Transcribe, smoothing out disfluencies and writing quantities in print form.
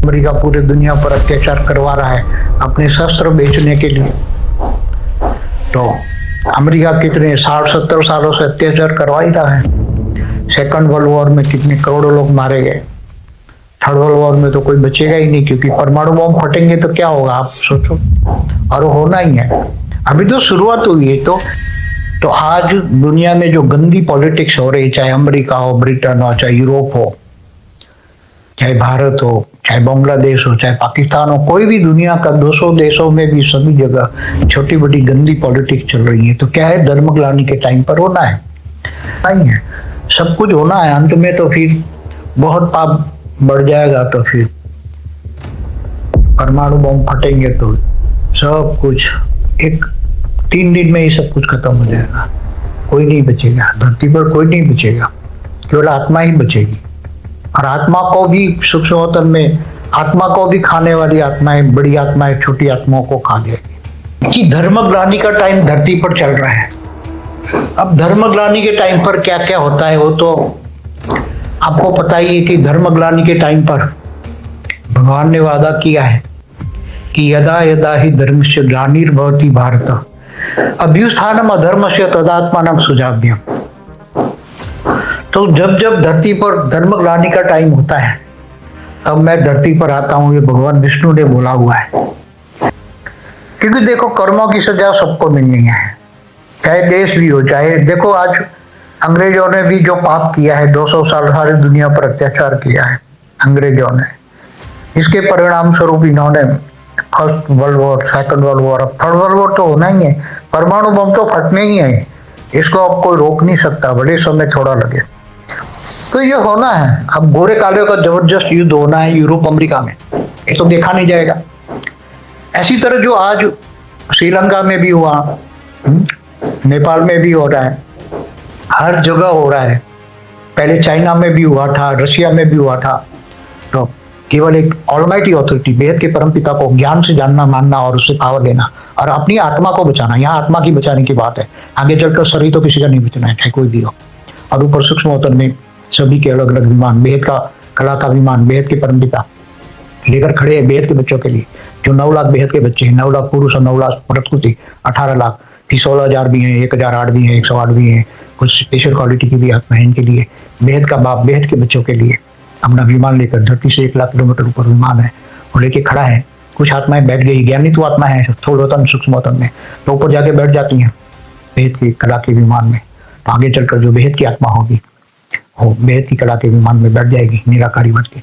America पूरे दुनिया पर अत्याचार करवा रहा है अपने शस्त्र बेचने के लिए। तो अमेरिका कितने 60-70 सालों से अत्याचार करवा ही रहा है। सेकंड वर्ल्ड वॉर में कितने करोड़ों लोग मारे गए, थर्ड वर्ल्ड वॉर में तो कोई बचेगा ही नहीं, क्योंकि परमाणु बम फटेंगे तो क्या होगा आप सोचो, और वो होना ही है। अभी तो शुरुआत हुई है। तो आज दुनिया में जो गंदी पॉलिटिक्स हो रही, चाहे अमेरिका हो, ब्रिटेन हो, चाहे यूरोप हो, चाहे भारत हो, चाहे बांग्लादेश हो, चाहे पाकिस्तान हो, कोई भी दुनिया का 200 देशों में भी सभी जगह छोटी बड़ी गंदी पॉलिटिक्स चल रही है। तो क्या है, धर्मग्लानि के टाइम पर होना है, नहीं है, सब कुछ होना है। अंत में तो फिर बहुत पाप बढ़ जाएगा, तो फिर परमाणु बम फटेंगे तो सब कुछ 3 दिन में ही सब कुछ खत्म हो जाएगा। कोई नहीं बचेगा धरती पर, कोई नहीं बचेगा, केवल आत्मा ही बचेगी। और आत्मा को भी सूक्ष्म वतन में आत्मा को भी खाने वाली आत्माएं, बड़ी आत्माएं छोटी आत्माओं को खा जाएगी। कि धर्मग्लानि का टाइम धरती पर चल रहा है। अब धर्मग्लानि के टाइम पर क्या क्या होता है वो तो आपको पता ही है कि धर्मग्लानि के टाइम पर भगवान ने वादा किया है कि यदा यदा ही धर्मस्य ग्लानिर्भवति भारत अभ्युत्थानम् अधर्मस्य तदात्मानं सुजाम्यहम्। तो जब जब धरती पर धर्मग्लानि का टाइम होता है तब मैं धरती पर आता हूं, ये भगवान विष्णु ने बोला हुआ है। क्योंकि देखो, कर्मों की सजा सबको मिलनी है, चाहे देश भी हो, चाहे देखो आज अंग्रेजों ने भी जो पाप किया है, 200 साल सारी दुनिया पर अत्याचार किया है अंग्रेजों ने, इसके परिणाम स्वरूप इन्होंने first world war, second world war, अब थर्ड वर्ल्ड वॉर तो होना ही है। परमाणु बम तो फटने ही है, इसको अब कोई रोक नहीं सकता, बड़े समय थोड़ा लगे। तो ये होना है। अब गोरे काले का जबरदस्त युद्ध होना है यूरोप अमेरिका में, ये तो देखा नहीं जाएगा। ऐसी तरह जो आज श्रीलंका में भी हुआ, नेपाल में भी हो रहा है, हर जगह हो रहा है। पहले चाइना में भी हुआ था, रशिया में भी हुआ था। तो केवल एक ऑलमाइटी अथॉरिटी, बेहद के परमपिता को ज्ञान से जानना, मानना और उससे पावर लेना और अपनी आत्मा को बचाना। यहाँ आत्मा की बचाने की बात है, आगे चलकर शरीर तो किसी का नहीं बचना है, चाहे कोई भी हो। और ऊपर सूक्ष्म वतन में सभी के अलग अलग विमान, बेहद का कला का विमान, बेहद के परमपिता लेकर खड़े हैं बेहद के बच्चों के लिए। जो 9 लाख बेहद के बच्चे हैं, 9 लाख पुरुष और 9 लाख प्रकृति, 18 लाख, फिर 16,000 भी हैं, 1008 भी हैं, 108 भी हैं। कुछ स्पेशल क्वालिटी की भी आत्मा है इनके लिए। बेहद का बाप बेहद के बच्चों के लिए अपना विमान लेकर, धरती से 1 लाख किलोमीटर ऊपर विमान है, वो लेके खड़ा है। कुछ आत्माएं बैठ गई, ज्ञानी तो आत्मा है थोड़ा वतन सूक्ष्म वतन में, तो ऊपर जाके बैठ जाती हैं बेहद की कला के विमान में। तो आगे चलकर जो बेहद की आत्मा होगी वो बेहद की कला के विमान में बैठ जाएगी निराकारी बन के।